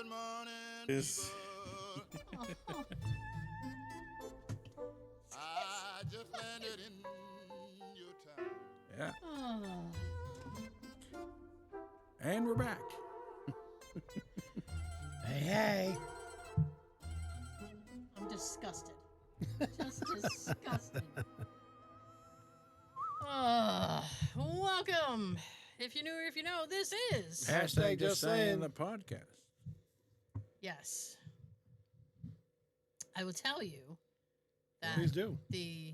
Good morning, Is people. I just landed in your town. yeah, Oh. and we're back. Hey. I'm disgusted. Just disgusted. Welcome. If you're new or if you know, this is. Hashtag just just saying saying. the podcast. Yes. I will tell you that Please do. the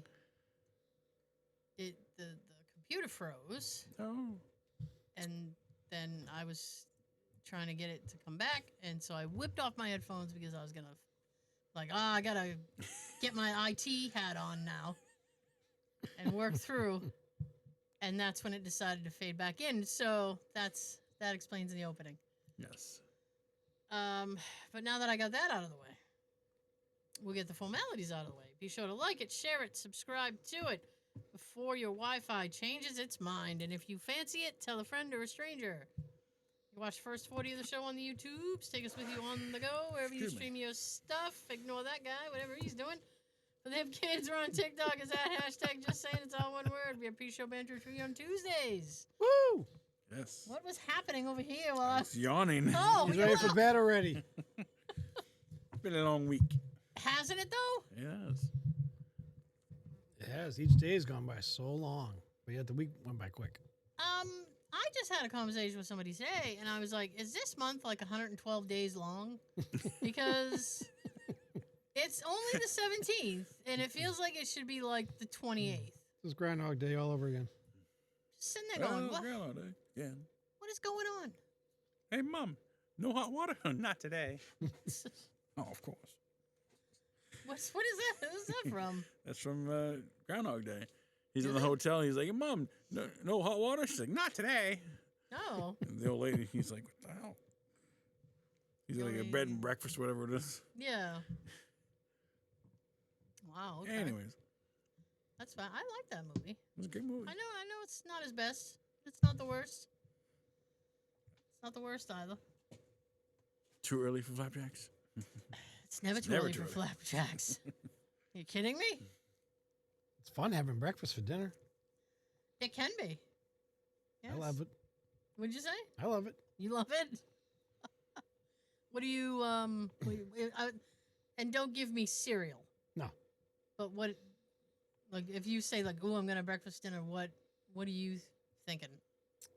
computer froze, Oh, and then I was trying to get it to come back, and so I whipped off my headphones because I was gonna I gotta get my IT hat on now and work through, and that's when it decided to fade back in. So that explains the opening. yes. But now that I got that out of the way, we'll get the formalities out of the way. Be sure to like it, share it, subscribe to it before your Wi-Fi changes its mind. And if you fancy it, tell a friend or a stranger. You watch the first 40 of the show on the YouTubes. Take us with you on the go, wherever you Excuse me. stream your stuff. Ignore that guy, whatever he's doing. For them kids, we're on TikTok. It's at hashtag just saying it's all one word. We have pre-show banter with you on Tuesdays. Woo! Yes. What was happening over here while I It's yawning. Oh, He's ready for bed already. It's been a long week. hasn't it though? Yes. It has. Each day has gone by so long. But yet the week went by quick. I just had a conversation with somebody today, and I was like, "Is this month like 112 days long?" Because it's only the 17th, and it feels like it should be like the 28th. This is Groundhog Day all over again. Just sitting there going, "What? Grandma Day. Yeah. What is going on?" Hey, Mom. No hot water? Not today. Oh, of course. What is that? Who's that from? That's from Groundhog Day. He's in the hotel. He's like, hey, Mom, no hot water? She's like, not today. Oh, And the old lady, he's like, what the hell? He's like a bread and breakfast, whatever it is. yeah. Wow. Okay. Anyways, That's fine. I like that movie. it was a good movie. I know it's not his best. It's not the worst. It's not the worst either. Too early for flapjacks? It's never too never early too for early. flapjacks. You kidding me? It's fun having breakfast for dinner. It can be. Yes. I love it. What'd you say? I love it. You love it? What do you and don't give me cereal. No. But what, like, if you say like, "Oh, I'm gonna have breakfast dinner," what are you thinking?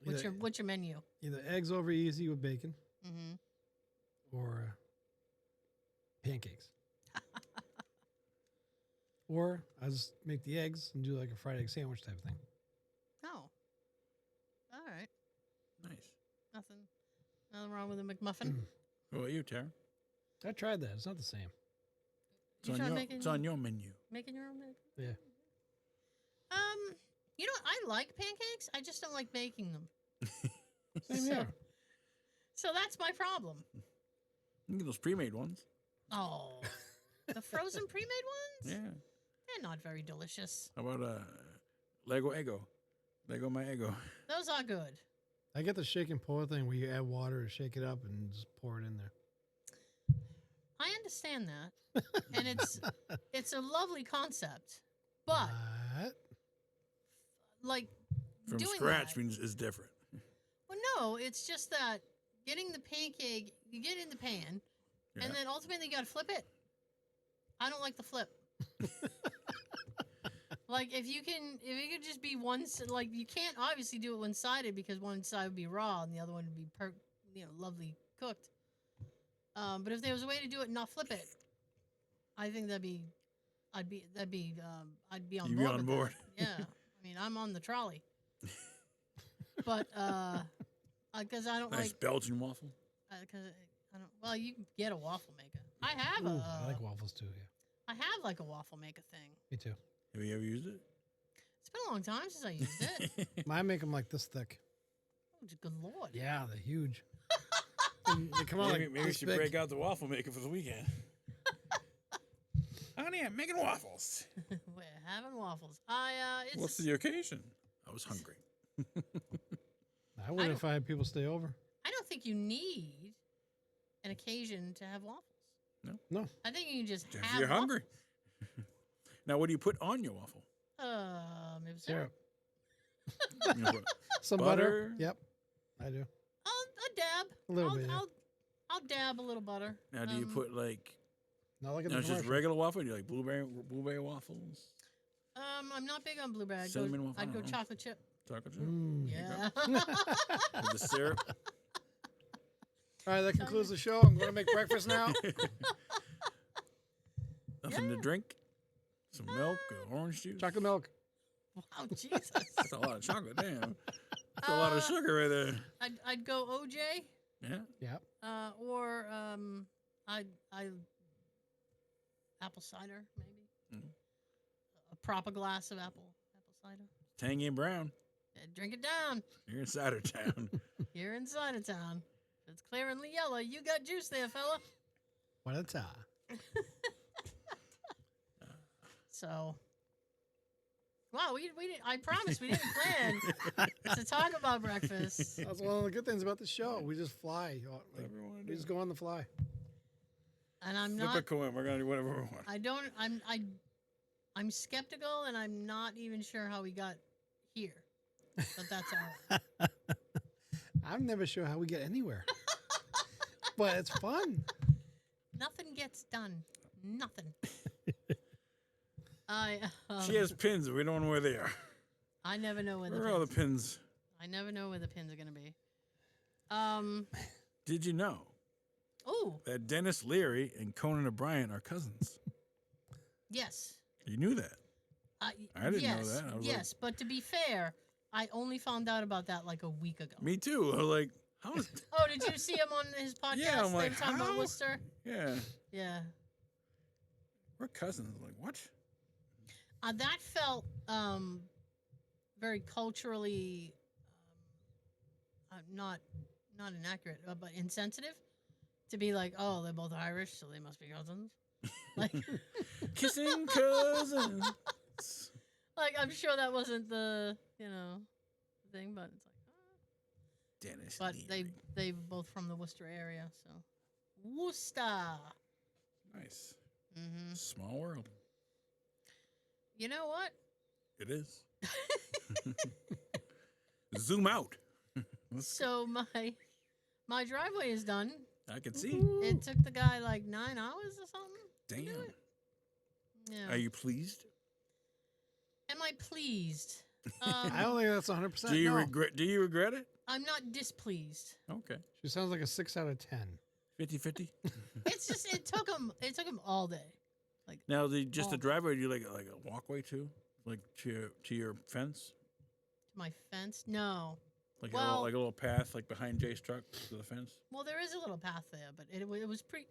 What's your menu? Either eggs over easy with bacon Mm-hmm. or pancakes. Or I just make the eggs and do like a fried egg sandwich type of thing. Oh, all right. Nice. Nothing wrong with a McMuffin. What about you, Tara? I tried that. It's not the same. It's on your menu. Making your own bacon? Yeah. You know, I like pancakes. I just don't like making them. Same here. So that's my problem. You get those pre-made ones. Oh, the frozen pre-made ones? Yeah. They're not very delicious. How about Lego Eggo? Lego my Eggo. Those are good. I get the shake and pour thing where you add water and shake it up and just pour it in there. I understand that, and it's a lovely concept, but like From doing scratch that, means it's different. well, no, it's just that getting the pancake, you get it in the pan, Yeah. and then ultimately you got to flip it. I don't like the flip. Like if you could just be like you can't obviously do it one-sided because one side would be raw and the other one would be lovely cooked. But if there was a way to do it and not flip it, I think I'd be on You'd board. be on with board. that. Yeah, I mean I'm on the trolley. But because I don't Nice like Belgian waffle. because I don't. Well, you can get a waffle maker. I have Ooh, I like waffles too, yeah. I have like a waffle maker thing. Me too. Have you ever used it? It's been a long time since I used it. Mine make them like this thick. Oh, good lord. Yeah, they're huge. And they come out Maybe like we this should big. break out the waffle maker for the weekend. Honey, I'm making waffles. We're having waffles. It's What's the occasion? I was hungry. I would if I had people stay over. I don't think you need an occasion to have waffles. No. I think you can just If have you're waffles. hungry. Now, what do you put on your waffle? Maybe syrup. Syrup. You put Some butter? butter. Yep. I do. A dab. A little I'll, bit, yeah. I'll dab a little butter. Now, do you put like Not like in no, the it's just commercial. regular waffle? Do you like blueberry waffles? I'm not big on blueberry. Cinnamon waffle? I I'd go don't know. chocolate chip. Chocolate chip? Mm. Yeah. With the syrup? All right, that concludes the show. I'm going to make breakfast now. Nothing to drink? Some milk or orange juice? Chocolate milk. Wow, Jesus. That's a lot of chocolate, damn. That's a lot of sugar right there. I'd go OJ. Yeah. Yep. Or I apple cider maybe. Mhm. A proper glass of apple cider. Tangy and brown. Yeah, drink it down. You're in cider town. You're inside of town. It's clearly yellow. You got juice there, fella. What a time. So, wow, we didn't. I promise we didn't plan to talk about breakfast. That's one of the good things about the show. We just fly. Like, Whatever we wanna we do. just go on the fly. And I'm Flip a not. coin. We're going to do whatever we want. I don't. I'm skeptical, and I'm not even sure how we got here. But that's all right. I'm never sure how we get anywhere. But it's fun. Nothing gets done. Nothing. I. She has pins. We don't know where they are. I never know where the Where are all the pins. pins? I never know where the pins are gonna be. Did you know Oh, that Dennis Leary and Conan O'Brien are cousins? yes. You knew that. I didn't know yes, that. I was yes, but to be fair, I only found out about that like a week ago. Me too. I was like, how is... Oh, did you see him on his podcast? Yeah, I'm They like, were talking how? about Worcester. Yeah. Yeah. We're cousins. Like, what? That felt very culturally not inaccurate, but insensitive to be like, oh, they're both Irish, so they must be cousins. Like, Kissing cousins. like I'm sure that wasn't the thing, but it's like, Dennis but Leary. they both from the Worcester area, so Worcester. Nice. Mm-hmm. Small world. You know what? It is. Zoom out. So my driveway is done. I can see. It took the guy like 9 hours or something. to do Damn. it. Yeah. Are you pleased? Am I pleased? I don't think that's 100%. Do you no. regret? Do you regret it? I'm not displeased. Okay. She sounds like a 6 out of 10. 50-50? It's just it took him all day. Like Now, just Oh. a driveway, or do you like a walkway too? Like to your fence? to my fence. No. Like Well- like a little path like behind Jay's truck to the fence? Well, there is a little path there, but it was pre.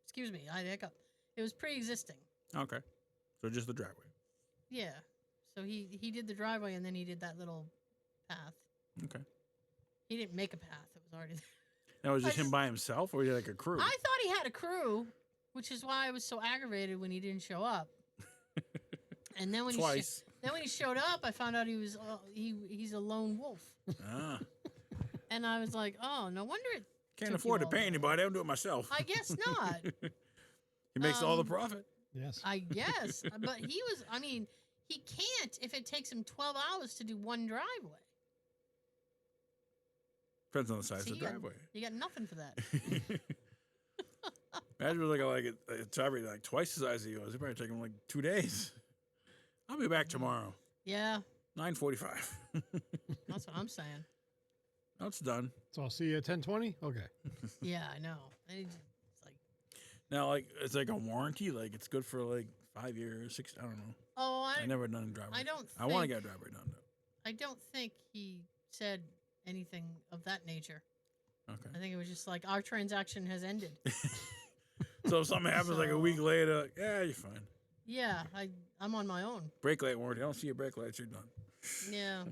Excuse me, I hiccup. It was pre-existing. Okay. So just the driveway. Yeah. So he did the driveway and then he did that little path. Okay. He didn't make a path. It was already there. Now, was I just him just- by himself, or was he like a crew? I thought he had a crew, which is why I was so aggravated when he didn't show up. And then when Twice. when he showed up, I found out he was he's a lone wolf, Ah. and I was like, oh, no wonder it. Can't took afford you to all pay day. anybody. I'll do it myself. I guess not. He makes all the Um, profit. Yes. I guess, but he was. I mean, he can't if it takes him 12 hours to do one driveway. Depends on the size So of the driveway. You got nothing for that. Imagine it was like a driveway like twice the size of yours. It'd probably take him like 2 days. I'll be back tomorrow. Yeah, 9:45. that's what I'm saying. No, it's done. So I'll see you at 10:20? Okay. Yeah, I know. It's like, Now, like, it's like a warranty. Like, it's good for like 5 years, 6. I don't know. oh, I never done a driveway. I don't. I want to think- get a driveway done though. I don't think he said anything of that nature. Okay. I think it was just like our transaction has ended. So if something happens like a So- week later, like, yeah, you're fine. Yeah, I'm on my own. Brake light warranty. I don't see your brake lights. You're done. Yeah.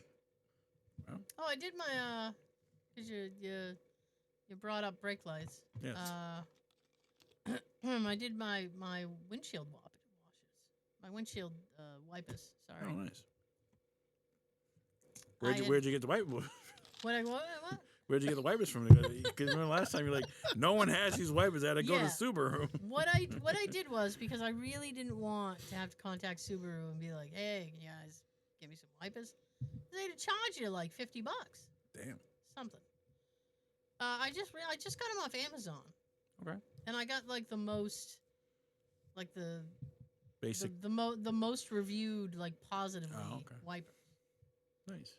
Well. Oh, I did my cause you brought up brake lights. Yes. I did my windshield washes. My windshield wipers. Sorry. Oh, nice. I had- Where'd you get the white? What? Where'd you get the wipers from? Because remember last time you're like, no one has these wipers. I had to go to Yeah. Subaru. What I did was, because I really didn't want to have to contact Subaru and be like, hey, can you guys give me some wipers? They'd charge you like $50, Damn. something. I just got them off Amazon, Okay. and I got like the most, like the Basic. the most reviewed like positively okay. wipers. Nice.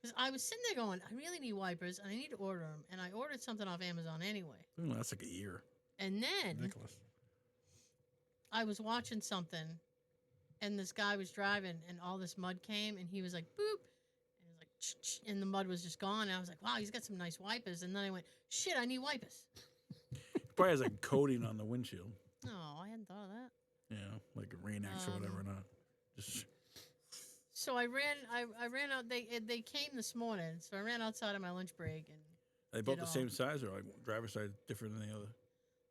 Because I was sitting there going, I really need wipers, and I need to order them, and I ordered something off Amazon anyway. Ooh, that's like a year. And then Ridiculous. I was watching something, and this guy was driving, and all this mud came, and he was like, boop. And it was like, ch-ch, and the mud was just gone. And I was like, wow, he's got some nice wipers. And then I went, shit, I need wipers. Probably has like coating on the windshield. No, I hadn't thought of that. Yeah, like a Rain-X or whatever. Not just. So I ran out. They came this morning, so I ran outside of my lunch break, and Are they both did the same size, or like driver's side different than the other?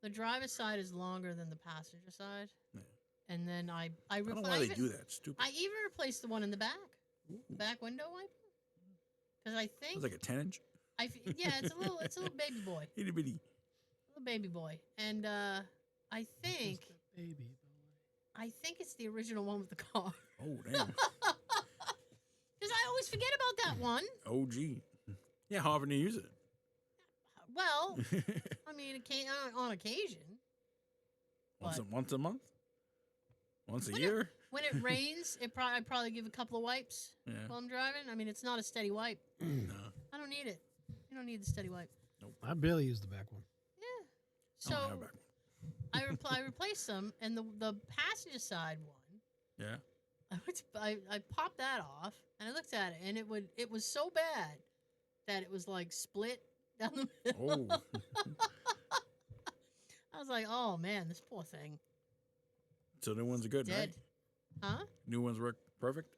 the driver's side is longer than the passenger side. Yeah. And then I I don't know why they do that. It's stupid. I even replaced the one in the back, back window wiper, because I think It's like a 10-inch. yeah, it's a little baby boy, Itty bitty. little baby boy, and I think Just a baby boy. I think it's the original one with the car. Oh damn. Because I always forget about that one. OG. Yeah, how often do you use it? Well, I mean, on occasion. Once a month? Once a When year? When it rains, I'd probably give a couple of wipes Yeah. while I'm driving. I mean, it's not a steady wipe. No. I don't need it. You don't need the steady wipe. I barely use the back one. Yeah. I don't So have a back one. I replaced them, and the passenger side one, Yeah. I popped that off, and I looked at it, and it was so bad that it was like split down the middle. Oh. I was like, oh man, this poor thing. So new ones are good, Dead. right? Huh? New ones work perfect?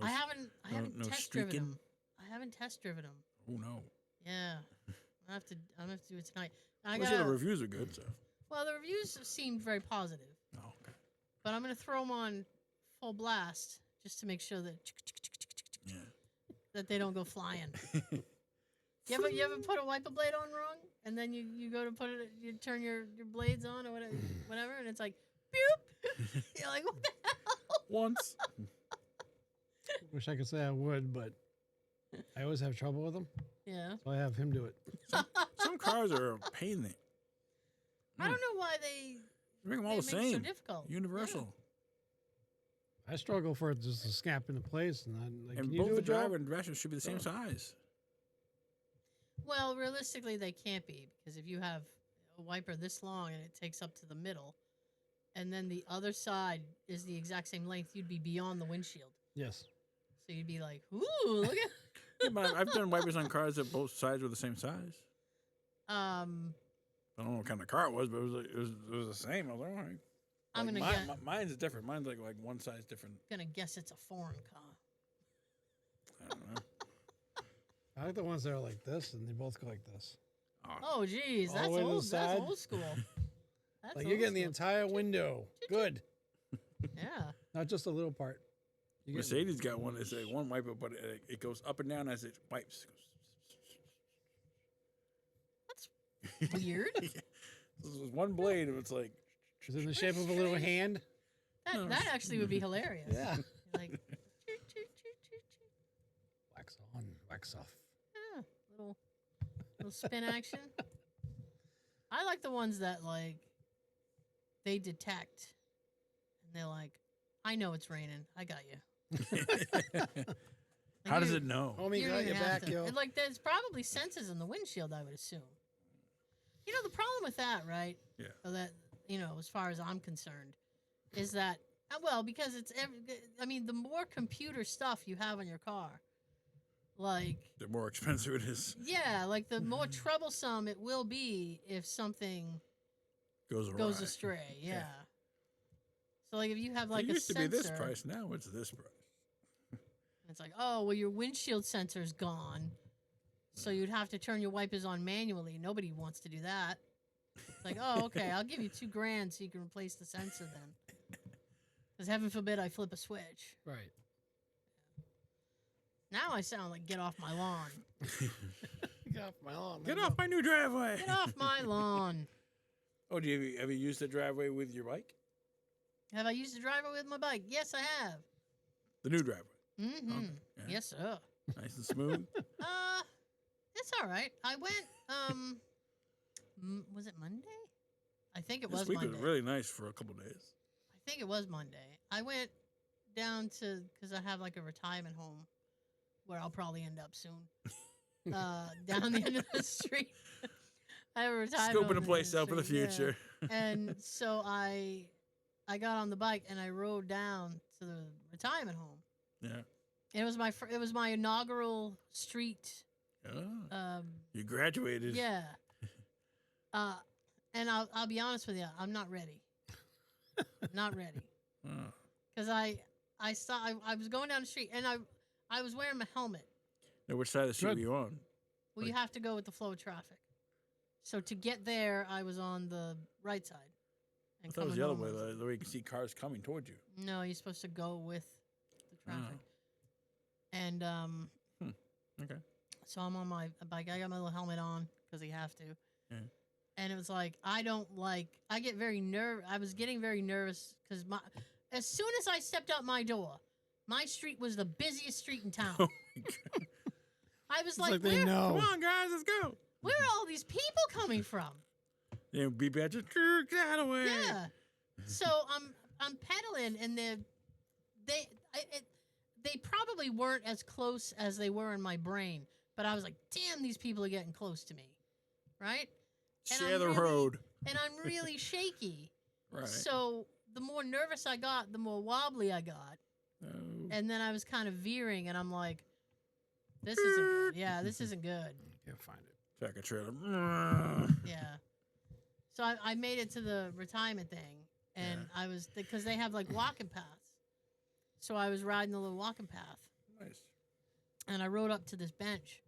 I haven't no test driven streaking? them. I haven't test driven them. Oh no. Yeah. I'm gonna have to do it tonight. I see the reviews are good, so. Well, the reviews seemed very positive, Oh, okay. but I'm gonna throw them on full blast just to make sure that Yeah. that they don't go flying. You ever put a wiper blade on wrong, and then you go to put it, you turn your blades on or whatever, and it's like, boop. You're like, what the hell? Once. Wish I could say I would, but I always have trouble with them, Yeah. so I have him do it. Some cars are a pain. I don't know why they Make them all they the make it so same. difficult. Universal. I struggle for it just to snap into place, and I'm like, And can you both do the it, Joe? driver and passenger should be the same size. Well, realistically, they can't be, because if you have a wiper this long and it takes up to the middle, and then the other side is the exact same length, you'd be beyond the windshield. Yes. So you'd be like, ooh, look at. Yeah, but I've done wipers on cars that both sides were the same size. I don't know what kind of car it was, but it was the same. I was like, all right. I'm Like, gonna guess. mine's different. Mine's like one size different. Gonna guess it's a foreign car. I don't know. I like the ones that are like this, and they both go like this. Oh, geez, All the that's way to the old. That's side. old school. That's Like you're old getting the school. entire window. Good. Yeah. Not just a little part. You get- Mercedes got one. It's like one wiper, but it goes up and down as it wipes. That's weird. Yeah. This was one blade, and it's like Is it in the shape of a little hand? That actually would be hilarious. Yeah. Like, choo, choo, choo, choo, choo. Wax on, wax off. Yeah, little spin action. I like the ones that like they detect, and they're like, "I know it's raining. I got you." how does it know? Homie, You got don't your even have back, to. yo. And, like, there's probably sensors in the windshield, I would assume. You know, the problem with that, right? Yeah. So that, you know, as far as I'm concerned, is that, well, because I mean, the more computer stuff you have on your car, like, The more expensive it is. yeah, like the more troublesome it will be if something Goes awry. goes astray. Yeah. So, like, if you have, like, it a used to sensor, be this price. Now it's this price. it's like, oh, well, your windshield sensor's gone. So you'd have to turn your wipers on manually. Nobody wants to do that. It's like, oh, okay, I'll give you $2,000 so you can replace the sensor then. Because heaven forbid I flip a switch. Right. Now I sound like get off my lawn. Get off my lawn. Get off my new driveway. Get off my lawn. Oh, do you ever used the driveway with your bike? Have I used the driveway with my bike? Yes, I have. The new driveway. Mm-hmm. Okay, yeah. Yes, sir. Nice and smooth. It's all right. I went, was it Monday? I think it This was week Monday. was really nice for a couple days. I think it was Monday. I went down to, because I have like a retirement home where I'll probably end up soon. Down the end of the street. I have a retirement home Scoping a in place the out for the street, yeah. future. And so I got on the bike and I rode down to the retirement home. Yeah. And it was my inaugural street. Oh, you graduated. Yeah. And I'll be honest with you, I'm not ready. Not ready. Oh. Because I was going down the street and I was wearing my helmet. Now, which side of the street were you on? Well, you have to go with the flow of traffic. So to get there, I was on the right side. I thought it was the other way, the way you can see cars coming towards you. No, you're supposed to go with the traffic. And Okay. so I'm on my bike. I got my little helmet on because you have to. Yeah. And it was like I get very nervous. I was getting very nervous because as soon as I stepped out my door, my street was the busiest street in town. Oh my God. I was It's like, like they where know. Come on, guys, let's go. are all these people coming from? Yeah, beep at you. Get out of the way. Yeah. So I'm pedaling, and they probably weren't as close as they were in my brain, but I was like, damn, these people are getting close to me, right? And Share I'm the really- road. And I'm really shaky. Right. So the more nervous I got, the more wobbly I got. Oh. And then I was kind of veering, and I'm like, this isn't good. Yeah, this isn't good. Can't find it. Track a trailer. Yeah. So I made it to the retirement thing, and I was, because they have like walking paths. So I was riding the little walking path, Nice. and I rode up to this bench.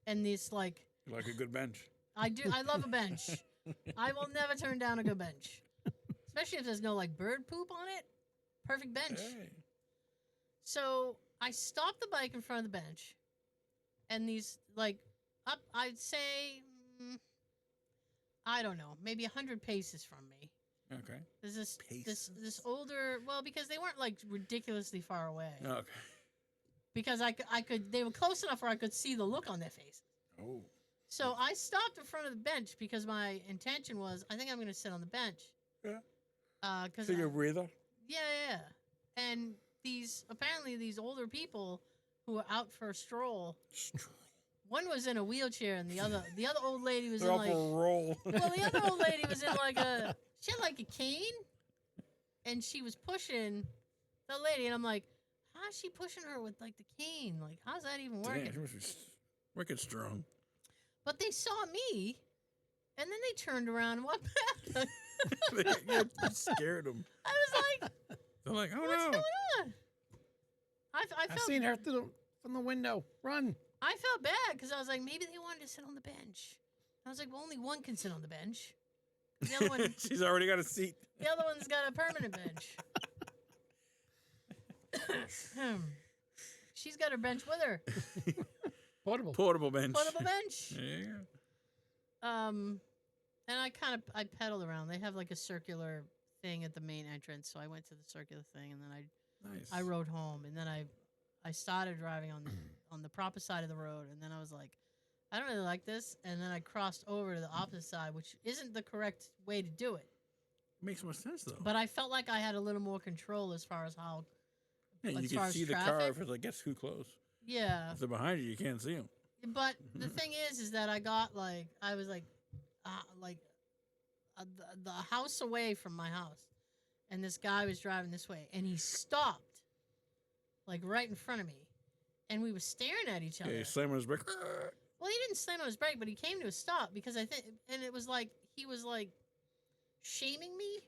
And this, like, You like a good bench. I love a bench. I will never turn down a good bench. Especially if there's no, like, bird poop on it. Perfect bench. Hey. So I stopped the bike in front of the bench, and these, like, up, I'd say, I don't know, maybe 100 paces from me. Okay. There's this Paces? older, well, because they weren't, like, ridiculously far away. Okay. Because I could, they were close enough where I could see the look on their faces. Oh. So I stopped in front of the bench because my intention was, I think I'm going to sit on the bench. Yeah. Cause Take a breather. yeah. And apparently these older people who were out for a stroll, one was in a wheelchair and the other old lady was They're in up like, a roll. well, the other old lady was in like she had like a cane, and she was pushing the lady, and I'm like, how's she pushing her with like the cane? Like, how's that even working? Damn, she must be wicked strong. But they saw me, and then they turned around and walked back. You scared them. I was like, They're like, oh what's no. going on? I I've felt seen her from the window. Run. I felt bad because I was like, maybe they wanted to sit on the bench. I was like, well, only one can sit on the bench. The other one, She's already got a seat. the other one's got a permanent bench. She's got her bench with her. Portable bench. Portable bench. Yeah. And I pedaled around. They have like a circular thing at the main entrance, so I went to the circular thing, and then Nice. I rode home, and then I started driving on the proper side of the road, and then I was like, I don't really like this, and then I crossed over to the opposite side, which isn't the correct way to do it. Makes more sense though. But I felt like I had a little more control as far as how. Yeah, you as can far as see the car traffic? if it like gets too close. Yeah, If they're behind you, you can't see them. but the thing is that I got like I was like the house away from my house, and this guy was driving this way, and he stopped, like right in front of me, and we were staring at each other. Yeah, slam on his brake. Well, he didn't slam on his brake, but he came to a stop because I think, and it was like he was like shaming me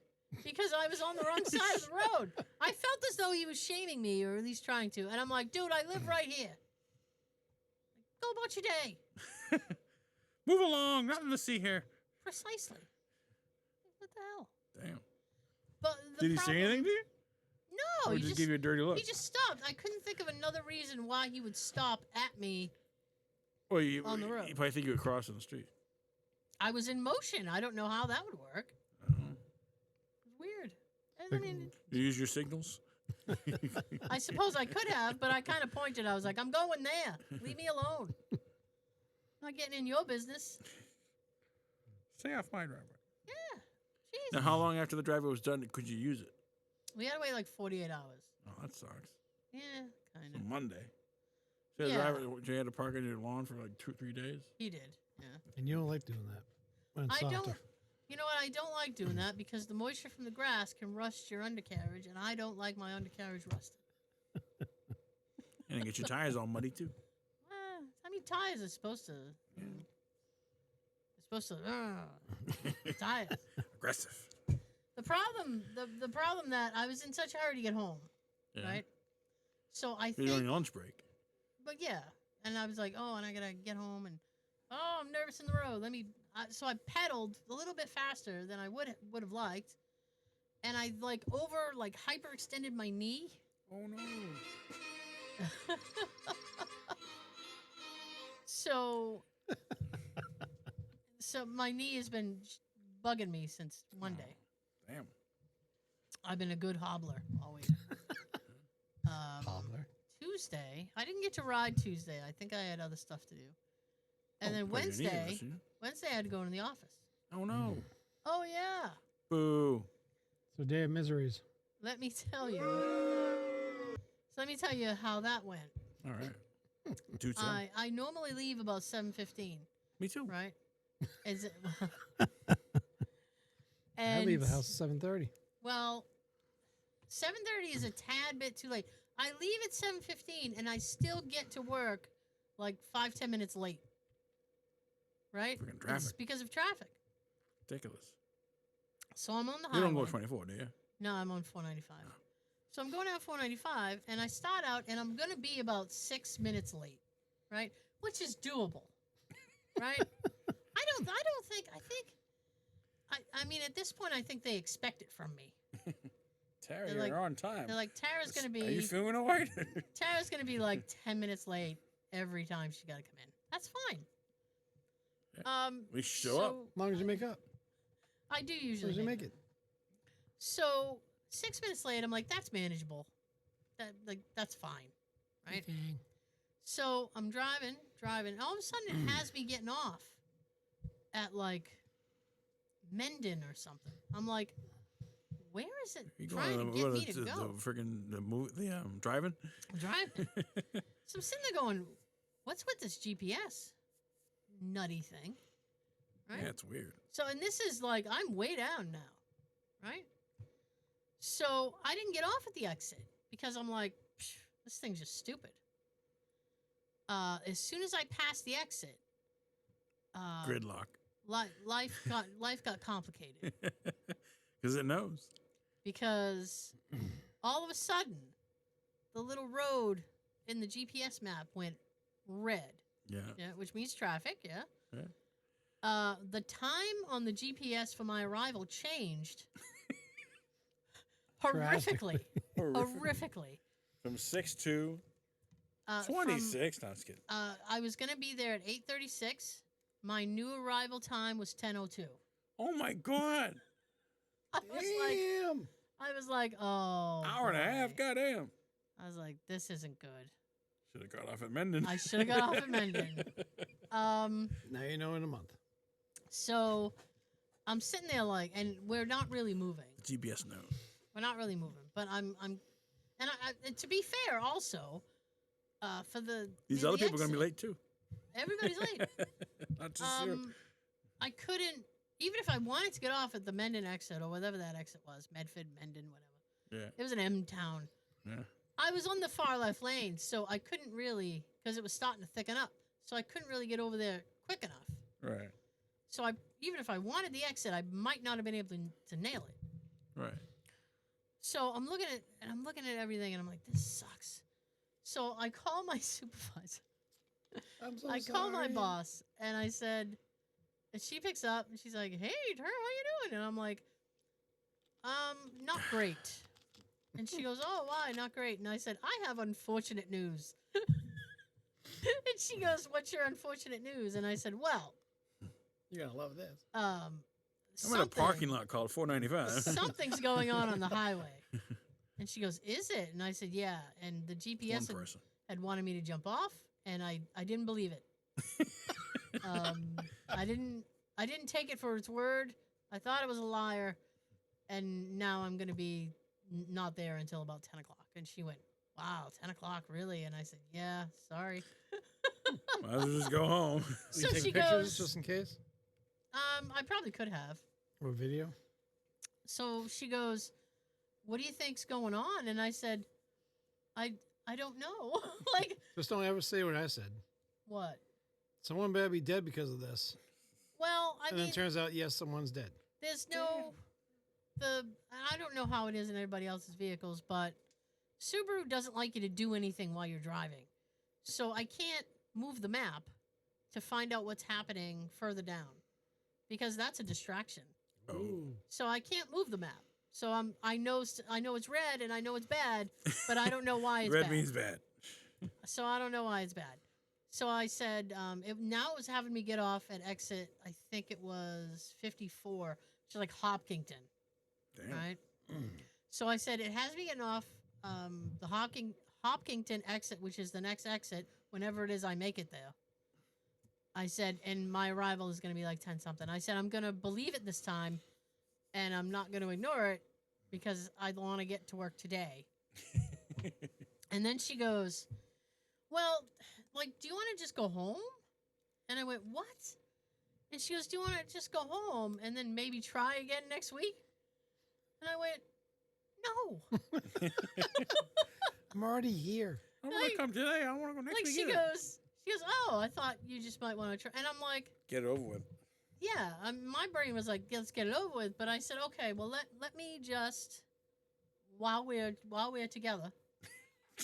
because I was on the wrong side of the road. I felt as though he was shaming me, or at least trying to, and I'm like, dude, I live right here. Go about your day. Move along. Nothing to see here. Precisely. What the hell? Damn. But Did he say anything to you? No, Or he just give you a dirty look. He just stopped. I couldn't think of another reason why he would stop at me. Well, you, on the road. You probably think you were crossing the street. I was in motion. I don't know how that would work. Weird. And, I mean, you use your signals. I suppose I could have, but I kind of pointed. I was like, I'm going there. Leave me alone. I'm not getting in your business. Stay off my driveway. Yeah. Jesus. Now, how long after the driveway was done could you use it? We had to wait like 48 hours. Oh, that sucks. Yeah, kind So of. Monday. So you had to park on your lawn for like 2-3 days? He did, yeah. And you don't like doing that. When it's I softer. don't. You know what? I don't like doing that because the moisture from the grass can rust your undercarriage, and I don't like my undercarriage rusted. And get your tires all muddy too. I mean, tires are supposed to. They're supposed to. Tires. Aggressive. The problem that I was in such a hurry to get home, right? So I think. You're on your lunch break. But yeah, and I was like, oh, and I gotta get home, and I'm nervous in the road. So I pedaled a little bit faster than I would have liked, and I hyperextended my knee. Oh no. So my knee has been bugging me since Monday. Damn. I've been a good hobbler always. Hobbler. Tuesday, I didn't get to ride Tuesday. I think I had other stuff to do. And then Wednesday I had to go into the office. Oh no. Oh yeah. Boo. So day of miseries. Let me tell you. How that went. All right. 2:10. I normally leave about 7:15. Me too. Right? Is it? I leave the house at 7:30. Well, 7:30 is a tad bit too late. I leave at 7:15 and I still get to work like 5-10 minutes late. Right? Freaking traffic. It's because of traffic. Ridiculous. So I'm on the highway. You don't go 24, do you? No, I'm on 495. So I'm going out 495, and I start out, and I'm going to be about 6 minutes late, right? Which is doable, right? I mean, at this point, I think they expect it from me. Tara, you're on time. They're like, Tara's going to be... Are you feeling all right? Tara's going to be like 10 minutes late every time she got to come in. That's fine. We show up. As long as you make up. I do As usually long as you make it. So 6 minutes late, I'm like, that's manageable. That's fine, right? Okay. So I'm driving. And all of a sudden, it has me getting off at like Mendon or something. I'm like, where is it trying to get me to go? The driving? I'm driving. So I'm sitting there going, what's with this GPS nutty thing? Right? Yeah, it's weird. So, and this is like, I'm way down now, right? So I didn't get off at the exit because I'm like, this thing's just stupid. As soon as I passed the exit, Gridlock. Life got complicated. Because it knows. Because all of a sudden, the little road in the GPS map went red. Yeah. Which means traffic. Yeah. Yeah. The time on the GPS for my arrival changed horrifically. From 6 to 26. No, I was kidding. I was going to be there at 8:36. My new arrival time was 10:02. Oh my God. I was like, oh. Hour and a half. Goddamn. I was like, this isn't good. Should have got off at Mendon. I should have got off at Mendon. Now you know in a month. So I'm sitting there like, and we're not really moving. GPS knows. We're not really moving, but and to be fair, also, for these other people are gonna be late too. Everybody's late. Not just you. I couldn't, even if I wanted to get off at the Mendon exit or whatever that exit was, Medford, Mendon, whatever. Yeah. It was an M town. Yeah. I was on the far left lane, so I couldn't really, because it was starting to thicken up, so I couldn't really get over there quick enough. Right. So even if I wanted the exit, I might not have been able to nail it. Right. So I'm looking at everything, and I'm like, this sucks. So I call my supervisor. I call my boss, and I said, and she picks up, and she's like, hey, Tara, how you doing? And I'm like, not great. And she goes, "Oh, why? Not great." And I said, "I have unfortunate news." And she goes, "What's your unfortunate news?" And I said, "Well, You're gonna love this. I'm in a parking lot called 495. something's going on the highway." And she goes, "Is it?" And I said, "Yeah." And the GPS One person. had wanted me to jump off, and I didn't believe it. I didn't take it for its word. I thought it was a liar, and now I'm going to be not there until about 10 o'clock. And she went, "Wow, 10 o'clock, really?" And I said, "Yeah, sorry." Might as well just go home. Will So you take she pictures goes, just in case? I probably could have. Or video? So she goes, "What do you think's going on?" And I said, I don't know. Like, Just don't ever say what I said. what? Someone better be dead because of this. Well, I And mean, then it turns out, yes, someone's dead. there's no I don't know how it is in everybody else's vehicles, but Subaru doesn't like you to do anything while you're driving. So I can't move the map to find out what's happening further down because that's a distraction. Ooh. So I can't move the map. So I know it's red and I know it's bad, but I don't know why it's Red bad. means bad. So I don't know why it's bad. So I said, now it was having me get off at exit, I think it was 54, which is like Hopkinton, Damn. right? So I said, it has me getting off the Hopkinton exit, which is the next exit, whenever it is I make it there. I said, and my arrival is going to be like 10 something. I said, I'm going to believe it this time, and I'm not going to ignore it because I want to get to work today. And then she goes, "Well, like, do you want to just go home?" And I went, "What?" And she goes, "Do you want to just go home and then maybe try again next week?" And I went, "No." I'm already here. I want to come today. I want to go next Like, week. she either. goes, "Oh, I thought you just might want to try." And I'm like, Get it over with. "Yeah." My brain was like, "Let's get it over with." But I said, "Okay, well, let me just, while we're together,"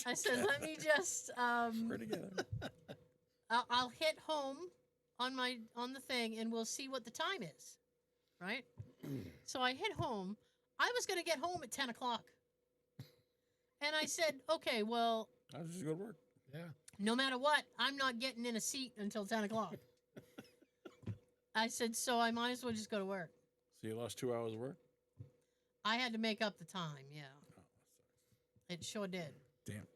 I said, "Let me just We're together. I'll hit home on the thing and we'll see what the time is." Right? So I hit home. I was going to get home at 10 o'clock. And I said, "Okay, well, I was just go to work. Yeah. no matter what, I'm not getting in a seat until 10 o'clock." I said, "So I might as well just go to work." So you lost 2 hours of work? I had to make up the time, yeah. Oh, It sure did. damn.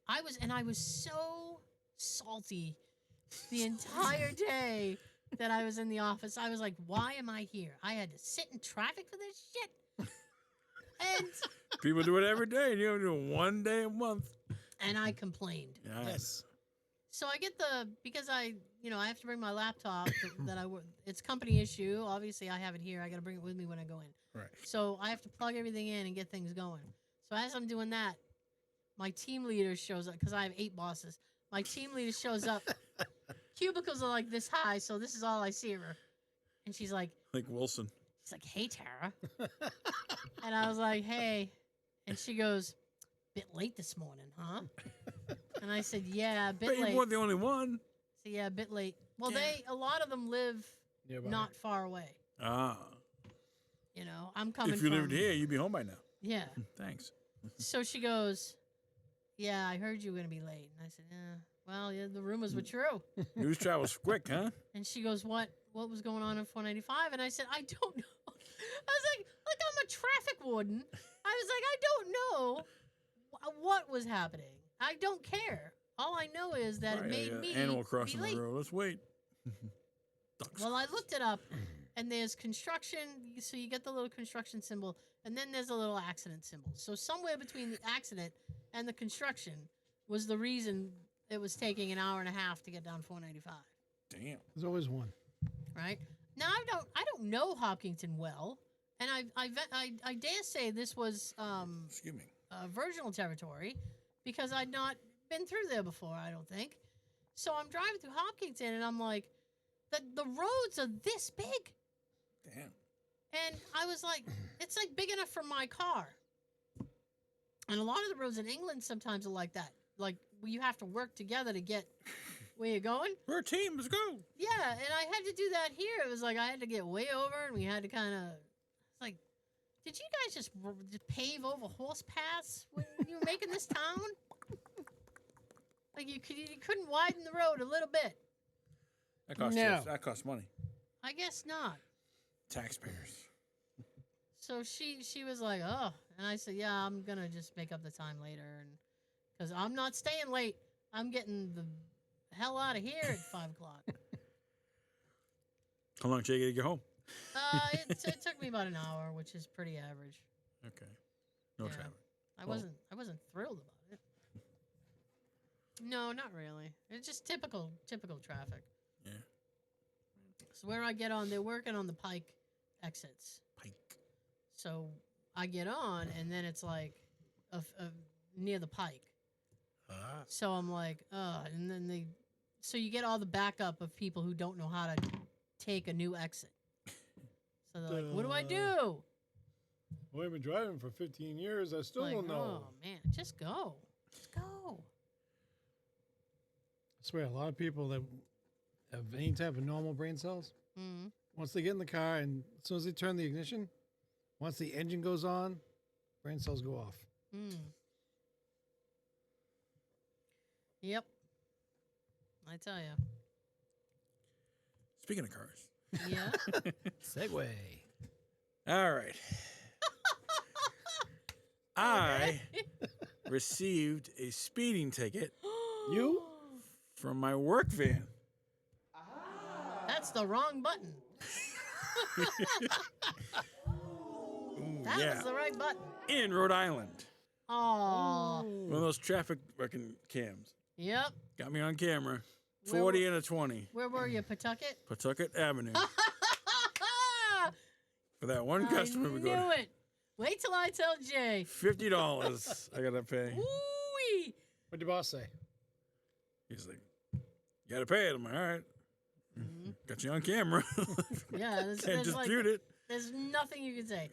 I was so salty the entire day that I was in the office. I was like, "Why am I here? I had to sit in traffic for this shit." And People do it every day, and you only do it one day a month. I complained. Yes. So I get because I have to bring my laptop that it's company issue. Obviously, I have it here. I got to bring it with me when I go in. Right. So I have to plug everything in and get things going. So as I'm doing that, my team leader shows up because I have 8 bosses. My team leader shows up. Cubicles are like this high, so this is all I see of her. And she's like, Like Wilson. "Hey, Tara." And I was like, "Hey." And she goes, "Bit late this morning, huh?" And I said, "Yeah, a bit But you late." weren't the only one. So yeah, a bit late. Well, Yeah. a lot of them live Nearby. not far away. Ah. I'm coming If you from. lived here, you'd be home by now. Yeah. Thanks. So she goes, "Yeah, I heard you were going to be late." And I said, "Yeah, well, yeah, the rumors were true." News travels quick, huh? And she goes, What was going on in 495? And I said, "I don't know." I was like I'm a traffic warden. I was like, "I don't know what was happening. I don't care. All I know is that Right, it made me animal be crossing the late." road. Let's wait. Ducks. Well, I looked it up, and there's construction. So you get the little construction symbol, and then there's a little accident symbol. So somewhere between the accident and the construction was the reason it was taking an hour and a half to get down 495. Damn. There's always one. Right now, I don't know Hopkinton well, and I dare say this was Excuse me. virginal territory because I'd not been through there before. I don't think. So I'm driving through Hopkinton, and I'm like, the roads are this big. Damn. And I was like, it's like big enough for my car. And a lot of the roads in England sometimes are like that. Like, you have to work together to get where you're going. We're a team. Let's go. Yeah, and I had to do that here. It was like I had to get way over, and we had to kind of, it's like Did you guys just pave over horse paths when you were making this town? Like you couldn't widen the road a little bit. That costs money. I guess not. Taxpayers. So she was like, oh, and I said, yeah, I'm gonna just make up the time later, and because I'm not staying late, I'm getting the hell out of here at 5 o'clock. How long did you get to get home? It took me about an hour, which is pretty average. Okay. No Yeah. traffic. I wasn't thrilled about it. No, not really. It's just typical traffic. Yeah. So where I get on, they're working on the Pike exits. Pike. So I get on, and then it's like near the Pike. So I'm like, and then so you get all the backup of people who don't know how to take a new exit. So they're like, what do I do? Well, I've been driving for 15 years. I still Like, don't know. oh man, just go. Just go. I swear, a lot of people that have any type of normal brain cells, Mm. once they get in the car and as soon as they turn the ignition, once the engine goes on, brain cells go off. Mm. Yep. I tell you. Speaking of cars. Yeah. Segway. All right. I received a speeding ticket You? from my work van. That's the wrong button. That Yeah. was the right button. In Rhode Island. Oh. One of those traffic fucking cams. Yep. Got me on camera. Where 40 and a 20. Where were you, Pawtucket? Pawtucket Avenue. For that one customer we I go knew to. it. Wait till I tell Jay. $50 I gotta pay. Ooh-wee. What'd your boss say? He's like, you gotta pay it. I'm like, all right. Got you on camera. Yeah, Can't dispute it. There's nothing you can say.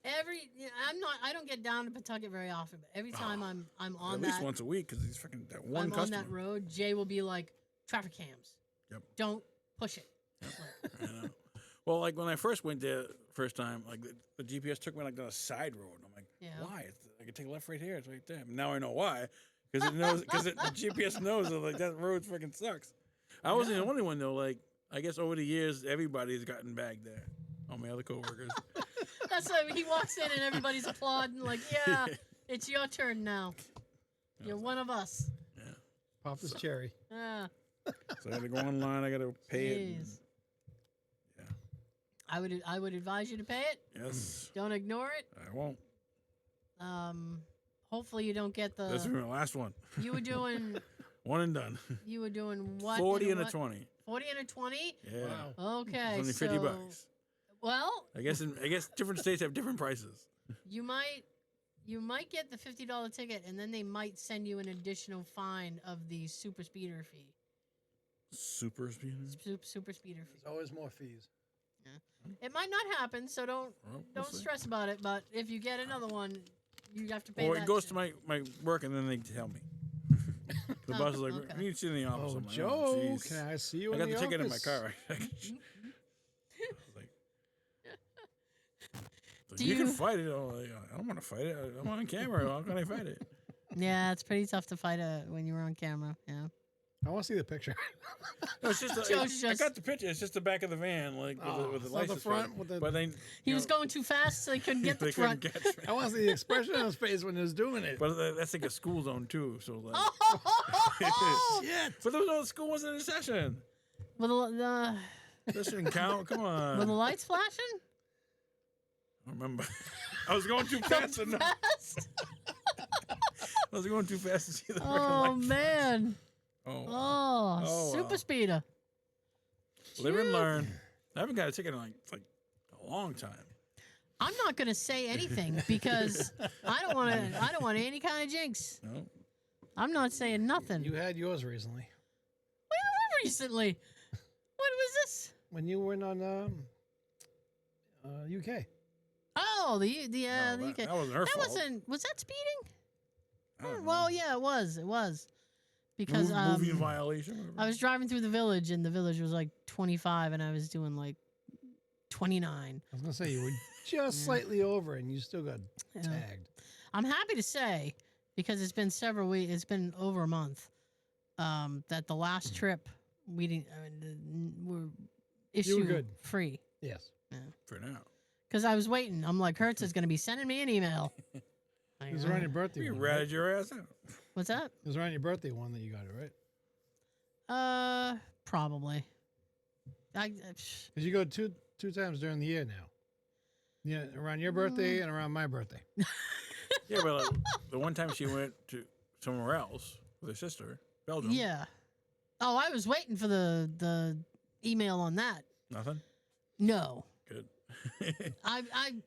I don't get down to Pawtucket very often, but every time I'm on At that, least once a week because he's fucking that one I'm customer. on that road, Jay will be like, traffic cams. Yep. Don't push it. I know. Well, like when I first went there first time, like the GPS took me like on a side road. I'm like, Yeah. why? I can take a left right here. It's right there. Now I know why. Because it knows. Because the GPS knows that like that road fucking sucks. I wasn't the only one though. Like I guess over the years, everybody's gotten bagged there. All my other coworkers. That's why he walks in and everybody's applauding, like, yeah, it's your turn now. You're one of us. Yeah. Pop this cherry. Yeah. So I got to go online. I got to pay it. and- Jeez. Yeah. I would advise you to pay it. Yes. Don't ignore it. I won't. Hopefully you don't get This the. will be my last one. You were doing. One and done. You were doing what? 40 and a what? 20. 40 and a 20. Yeah. Wow. Okay. It's only $50. Well, I guess different states have different prices. you might get the $50 ticket, and then they might send you an additional fine of the super speeder fee. Super speed. Super speeder fee. There's always more fees. It might not happen, so don't We'll see. stress about it. But if you get another one, you have to pay. Or that it goes shit. to my work and then they tell me. The boss is like, okay. we need to see you in the office. Oh, I'm like, Joe, jeez. can I see you I in got the the ticket in my office? car. I was like, Do you can you- fight it. I'm like, I don't want to fight it. I'm on camera. How can I fight it? Yeah, it's pretty tough to fight when you're on camera. Yeah. I want to see the picture. No, it's just, Joe's I just- got the picture. It's just the back of the van, like with the it's not the license front plate. with the- But they, He you was know, going too fast, so he couldn't get the they front. couldn't catch me. I want to see the expression on his face when he was doing it. But that's like a school zone too. So like, Oh, Shit. but there was no school wasn't in session. with the That shouldn't count. Come on. with the lights flashing. I remember. I was going too fast enough. Fast. I was going too fast to see the Oh freaking light. man. Oh, Oh, Oh, super wow. speeder. live and Phew. learn. I haven't got a ticket in like a long time. I'm not gonna say anything because I don't want to. I don't want any kind of jinx. No, I'm not saying nothing. You had yours recently. Recently, what was this? When you went on UK. Oh, the no, UK. that wasn't her That fault. wasn't. Was that speeding? I don't know. Well, yeah, it was. It was because moving violation. Whatever. I was driving through the village, and the village was like 25, and I was doing like 29. I was gonna say you were just slightly over, and you still got tagged. I'm happy to say, because it's been several weeks, it's been over a month, that the last trip we didn't were issue good. free. Yes. For now. Because I was waiting. I'm like, Hertz is going to be sending me an email. It was around your birthday You one. ratted Right? your ass out. What's that? It was around your birthday one that you got it, right? Probably. Because you go two times during the year now. Yeah, around your birthday and around my birthday. Yeah, but like, the one time she went to somewhere else with her sister, Belgium. Yeah. Oh, I was waiting for the email on that. Nothing? No. Good. I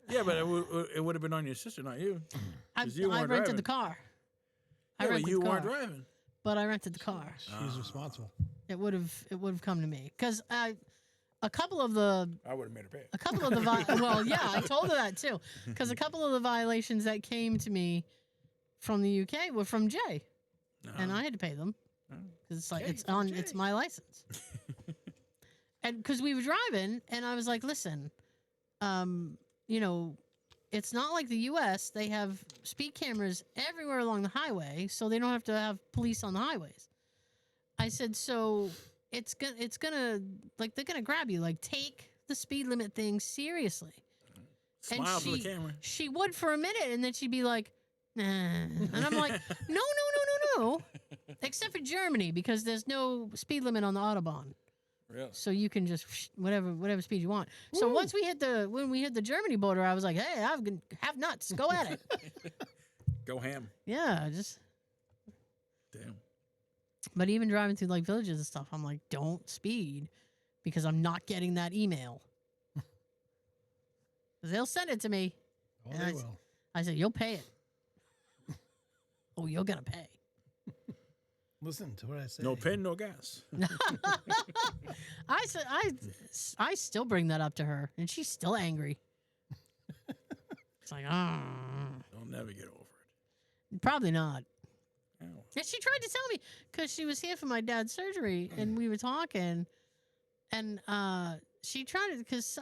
Yeah, but it would have been on your sister, not you. 'Cause you I weren't rented driving. the car. Yeah, but rented you the weren't car, driving. but I rented the car. She's responsible. It would have come to me because a couple of the I would have made her pay. a couple of the well, yeah, I told her that too because a couple of the violations that came to me from the UK were from Jay, and I had to pay them because it's like Jay, it's from Jay. it's my license. And because we were driving, and I was like, listen, you know, it's not like the U.S. They have speed cameras everywhere along the highway, so they don't have to have police on the highways. I said, so it's gonna like they're gonna grab you. Like, take the speed limit thing seriously. Smile to the camera. She would for a minute, and then she'd be like, nah. And I'm like, no. Except for Germany, because there's no speed limit on the Autobahn. Really? So you can just whatever speed you want. So once when we hit the Germany border, I was like, hey, have nuts. Go at it. Go ham. Yeah, just. Damn. But even driving through like villages and stuff, I'm like, don't speed because I'm not getting that email. 'Cause they'll send it to me. Oh, And they will. I said, you'll pay it. Oh, you're going to pay. Listen to what I say. No pen, no gas. I said, I still bring that up to her, and she's still angry. It's like, I'll never get over it. probably not. Ow. And she tried to tell me because she was here for my dad's surgery, and we were talking, and she tried to because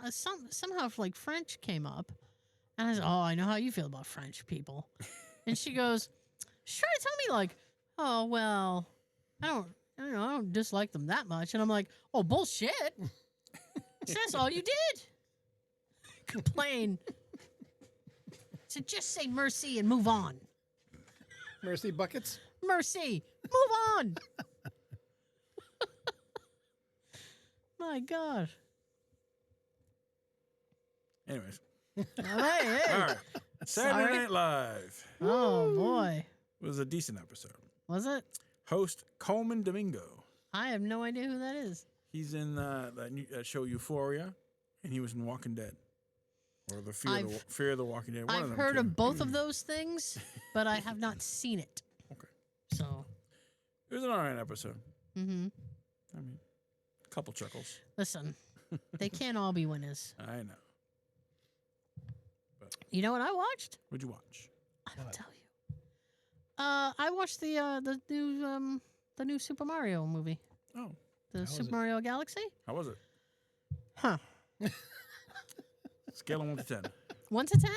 somehow like French came up, and I said, "Oh, I know how you feel about French people," and she goes, she tried to tell me like, "Oh well, I don't dislike them that much," and I'm like, "Oh bullshit! So that's all you did? Complain? So just say mercy and move on." Mercy buckets. Mercy. Move on. My God. Anyways. Hey. All right. Saturday Sorry. Night Live. Oh, boy. It was a decent episode. Was it? Host Coleman Domingo. I have no idea who that is. He's in that show Euphoria, and he was in Walking Dead. Or the Fear of the Walking Dead. One I've of them heard two. of both of those things, but I have not seen it. Okay. So, It was an alright episode. I mean, a couple chuckles. listen, they can't all be winners. I know. But You know what I watched? what'd you watch? I'll tell you. I watched the new Super Mario movie, Oh, the was Super it? Mario Galaxy. how was it? Huh. Scale of 1 to 10. 1 to 10?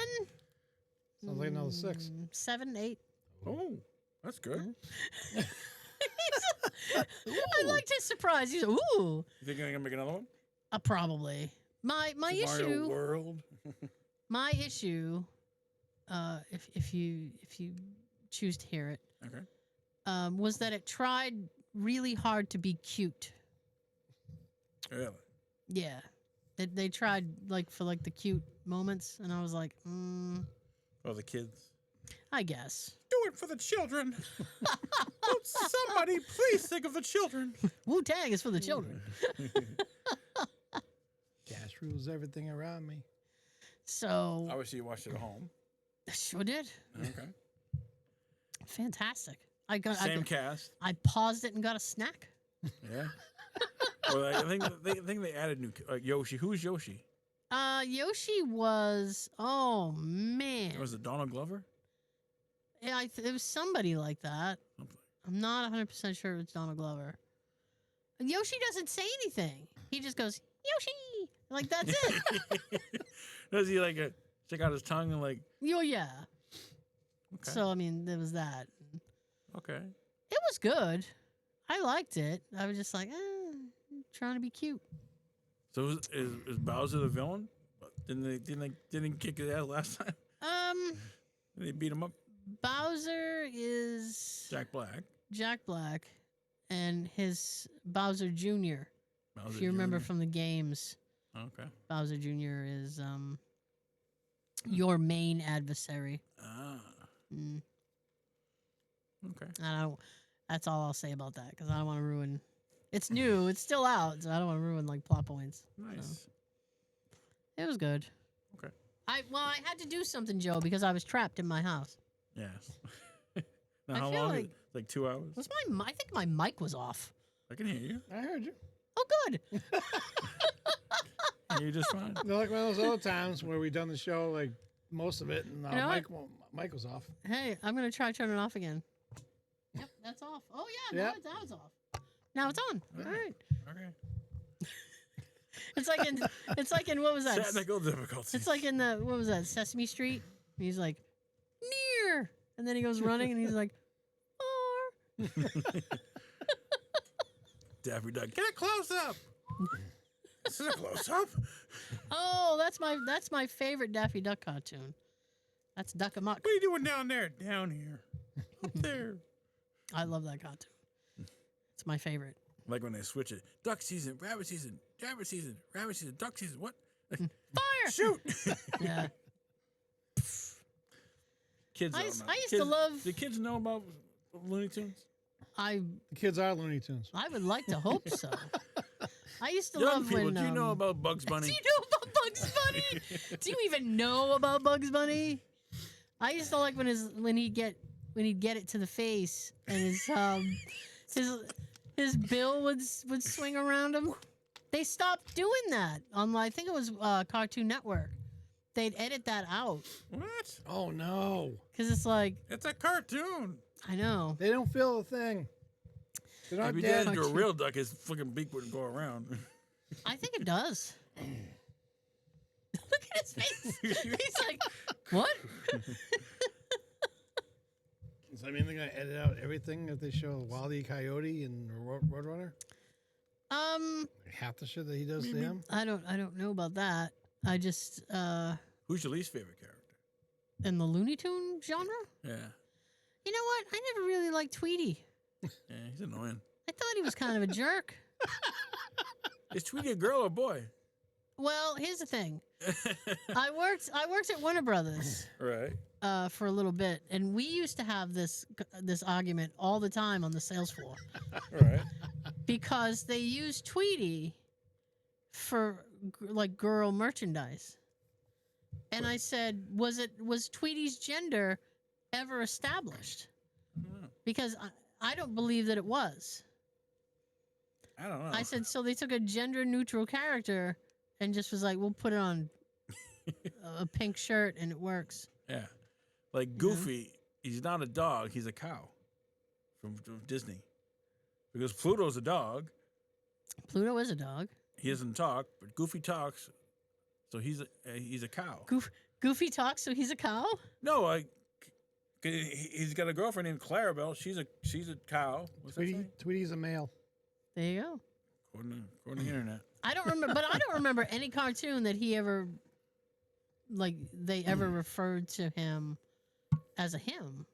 Sounds like another 6. 7, 8. Oh, that's good. I liked his surprise. He's ooh. You think you're gonna make another one? Probably. My Super Mario issue. World. My issue. If you choose to hear it, Okay. was that it tried really hard to be cute. Really? Yeah, they tried for the cute moments, and I was like, Oh, the kids. I guess. Do it for the children. Won't somebody please think of the children? Wu-Tang is for the children. Cash rules everything around me. So Obviously, you watched it at home. I sure did. Okay. Fantastic. Same cast. I paused it and got a snack. Yeah. Well, I think they added new Yoshi. Who's Yoshi? Yoshi was, oh man. Was it Donald Glover? Yeah, it was somebody like that. I'm not 100% sure it was Donald Glover. Yoshi doesn't say anything. He just goes, Yoshi! Like, that's it. Does he like a stick out his tongue and like. Oh yeah. Okay. So I mean, there was that. Okay. It was good. I liked it. I was just like, trying to be cute. So is Bowser the villain? Didn't kick his ass last time? Did they beat him up? Bowser is Jack Black. And his Bowser Jr. Bowser If you remember Jr.. from the games, Okay. Bowser Jr. is your main adversary. Ah. Mm. Okay. I don't. That's all I'll say about that because I don't want to ruin. It's new. It's still out, so I don't want to ruin like plot points. Nice. So. It was good. Okay. I had to do something, Joe, because I was trapped in my house. Yes. Now, I how feel long? like- Like 2 hours? Was I think my mic was off. I can hear you. I heard you. Oh, good. You're just fine. They're like one of those other times where we done the show, like most of it, and You know Mike was off. Hey, I'm gonna try turning it off again. Yep, that's off. Oh yeah, Yeah. now it's off. Now it's on. All right. Okay. It's like in what was that? Technical difficulties. It's like in the what was that? Sesame Street. He's like near, and then he goes running, and he's like, "Or." Daffy Duck. Get a close up. This is a close up. Oh, that's my favorite Daffy Duck cartoon. That's Duck Amuck. What are you doing down there? Down here. Up there. I love that cartoon. It's my favorite. Like when they switch it. Duck season, rabbit season, rabbit season, duck season. What? Fire! Shoot. Yeah. Kids. I don't used- know. I used to Kids- love- Do kids know about Looney Tunes? I The kids are Looney Tunes. would like to hope so. I used to Young love people, when. do you know about Bugs Do Bunny? you know about Bugs Bunny? Do you even know about Bugs Bunny? I used to like when he'd get it to the face and his bill would swing around him. They stopped doing that on I think it was Cartoon Network. They'd edit that out What? Oh no, because it's like It's a cartoon. I know. they don't feel a thing. They're not If you dead. did it to a real duck, his fucking beak wouldn't go around. I think it does. Look at his face. He's like, what? So, I mean, they're gonna edit out everything if they show Wile E. Coyote and Roadrunner. Half the shit that he does to him. I don't know about that. I just Who's your least favorite character? in the Looney Tune genre. Yeah. You know what? I never really liked Tweety. Yeah, he's annoying. I thought he was kind of a jerk. Is Tweety a girl or boy? Well, here's the thing. I worked at Warner Brothers Right. for a little bit, and we used to have this argument all the time on the sales floor Right. because they used Tweety for like girl merchandise. And I said, was Tweety's gender ever established? Because I don't believe that it was. I don't know. I said, so they took a gender neutral character and just was like, we'll put it on a pink shirt and it works. Yeah. Like Goofy, he's not a dog, he's a cow from Disney. Because Pluto's a dog. Pluto is a dog. He doesn't talk, but Goofy talks, so he's a cow. Goofy talks, so he's a cow? No, he's got a girlfriend named Clarabelle. She's a cow. What's that say? Tweety's a male. There you go. According to the internet. I don't remember, but I don't remember any cartoon that he ever, they ever referred to him as a him.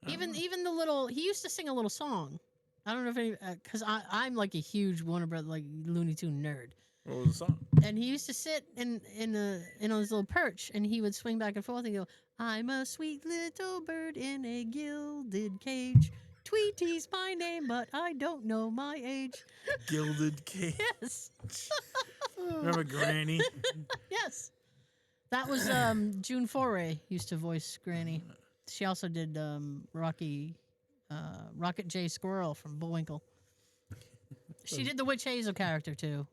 Even the little, he used to sing a little song. I don't know if any, because I'm like a huge Warner Brothers, like Looney Tune nerd. What was the song? And he used to sit in his little perch, and he would swing back and forth and go, "I'm a sweet little bird in a gilded cage. Tweety's my name, but I don't know my age." Gilded Cage. Yes, Remember Granny? yes. That was June Foray used to voice Granny. She also did Rocket J. Squirrel from Bullwinkle. She did the Witch Hazel character too.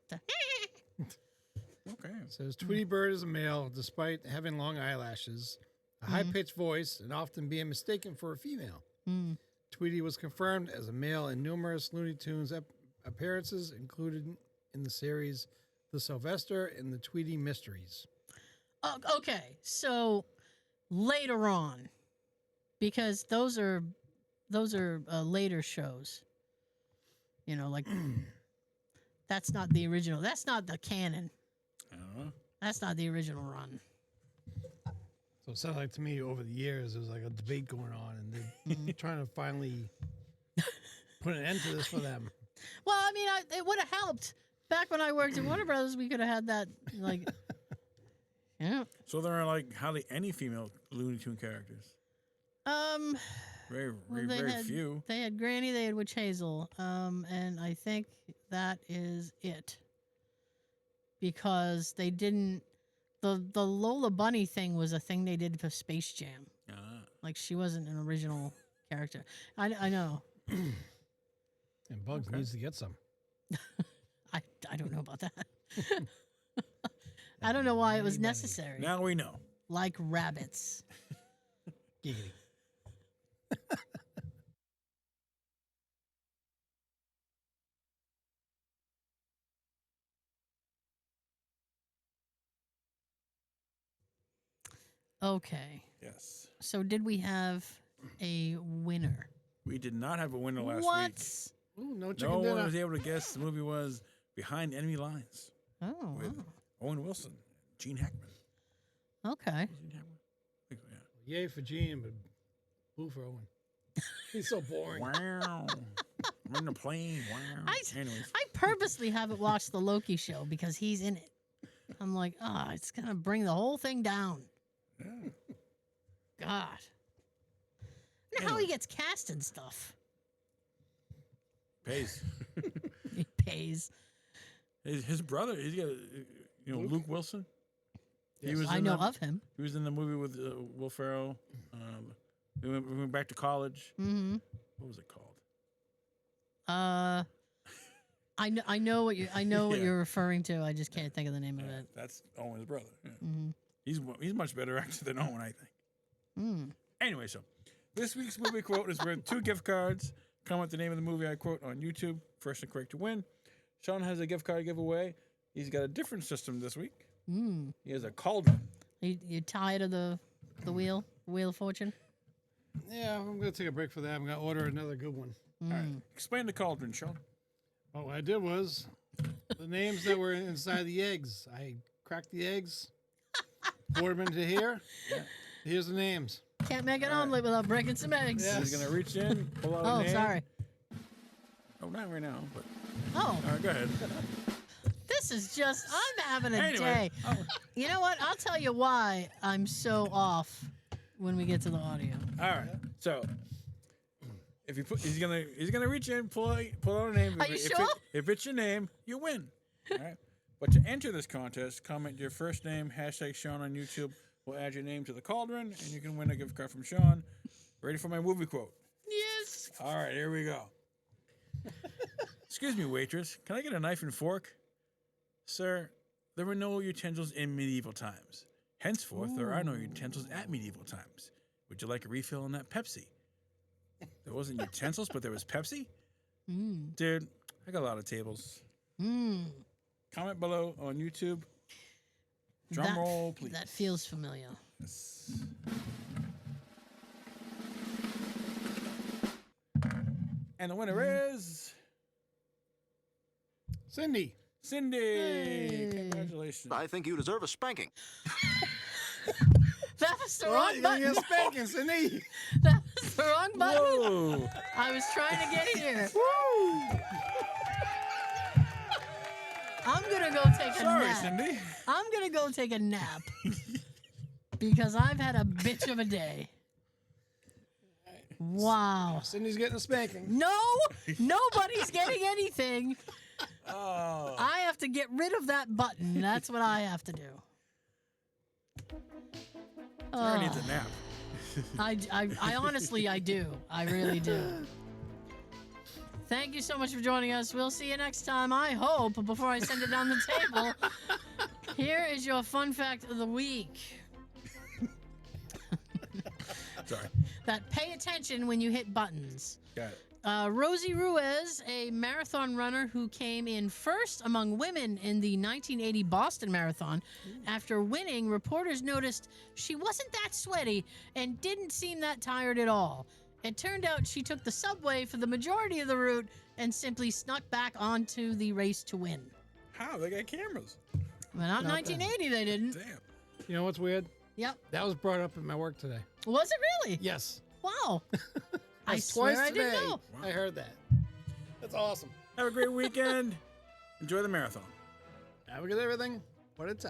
Okay. It says Tweety Bird is a male, despite having long eyelashes, a high-pitched voice, and often being mistaken for a female. Tweety was confirmed as a male in numerous Looney Tunes appearances, included in the series The Sylvester and the Tweety Mysteries. Okay, so later on, because those are later shows. You know, like that's not the original. That's not the canon. I don't know. That's not the original run. So it sounded like to me over the years there was like a debate going on, and they're trying to finally put an end to this for them. Well, I mean, it would have helped. Back when I worked at Warner Brothers, we could have had that, like, yeah. So there are like hardly any female Looney Tune characters. Very, Well, very few. They had Granny, they had Witch Hazel, and I think that is it. Because they didn't. The Lola Bunny thing was a thing they did for Space Jam. Like, she wasn't an original character. I know. And Bugs needs to get some. I don't know about that. I don't know why it was necessary. Now we know. Like rabbits. Giggity. Okay. Yes. So did we have a winner? We did not have a winner last What? week. Ooh, no No chicken one dinner. was able to guess the movie was Behind Enemy Lines Oh, with Owen Wilson, Gene Hackman. wow. Okay. Gene Hackman? I think so, yeah. Yay for Gene, but boo for Owen. He's so boring. Wow. I'm in the plane. Wow. Anyways. I purposely haven't watched the Loki show because he's in it. I'm like, it's gonna bring the whole thing down. Yeah. God. I wonder how he gets cast and stuff. Pays. He pays. His brother, he's got, Luke Wilson. He was I in know the- of him. He was in the movie with Will Ferrell. We went back to college. Mm-hmm. What was it called? I know what what Yeah. you're referring to. I just can't think of the name of it. That's Owen's brother. Yeah. Mm-hmm. He's much better actor than Owen, I think. Mm. Anyway, so this week's movie quote is worth 2 gift cards. Comment the name of the movie I quote on YouTube. First and correct to win. Sean has a gift card giveaway. He's got a different system this week. Mm. He has a cauldron. You tired of the wheel of fortune? Yeah, I'm going to take a break for that. I'm going to order another good one. Mm. All right. Explain the cauldron, Sean. Well, what I did was the names that were inside the eggs. I cracked the eggs, poured them into here. Here's the names. Can't make an omelet without breaking some eggs. Yeah. He's going to reach in, pull out a Oh, name. sorry. Oh, not right now, but Oh, all right, go ahead. this is just, I'm having a Anyway. day. You know what? I'll tell you why I'm so off when we get to the audio. All right. So if you put, he's gonna reach in, pull out a name. Are you sure? If it's your name, you win. All right. But to enter this contest, comment your first name, #Sean on YouTube. We'll add your name to the cauldron, and you can win a gift card from Sean. Ready for my movie quote? Yes. All right, here we go. Excuse me, waitress. Can I get a knife and fork? Sir, there were no utensils in medieval times. Henceforth, there are no utensils at medieval times. Would you like a refill on that Pepsi? There wasn't utensils, but there was Pepsi? Mm. Dude, I got a lot of tables. Mm. Comment below on YouTube. Drum roll, please. That feels familiar. Yes. And the winner is Cindy. Cindy. Yay. Congratulations. I think you deserve a spanking. That was the All wrong right, you're going to button. get spanking, Cindy. That was the wrong button. Whoa. I was trying to get here. I'm gonna go take a Sorry, nap. Cindy. I'm gonna go take a nap because I've had a bitch of a day. Wow. Cindy's getting a spanking. No, nobody's getting anything. Oh. I have to get rid of that button. That's what I have to do. Sarah needs a nap. I honestly, I do. I really do. Thank you so much for joining us. We'll see you next time. I hope, before I send it down the table, here is your fun fact of the week. Sorry. That pay attention when you hit buttons. Got it. Rosie Ruiz, a marathon runner who came in first among women in the 1980 Boston Marathon. After winning, reporters noticed she wasn't that sweaty and didn't seem that tired at all. It turned out she took the subway for the majority of the route and simply snuck back onto the race to win. How? They got cameras. Well, not in Not bad. 1980, they didn't. Damn. You know what's weird? Yep. That was brought up in my work today. Was it really? Yes. Wow. I That's swear twice I didn't today. know. I heard that. That's awesome. Have a great weekend. Enjoy the marathon. Have a good everything. What it's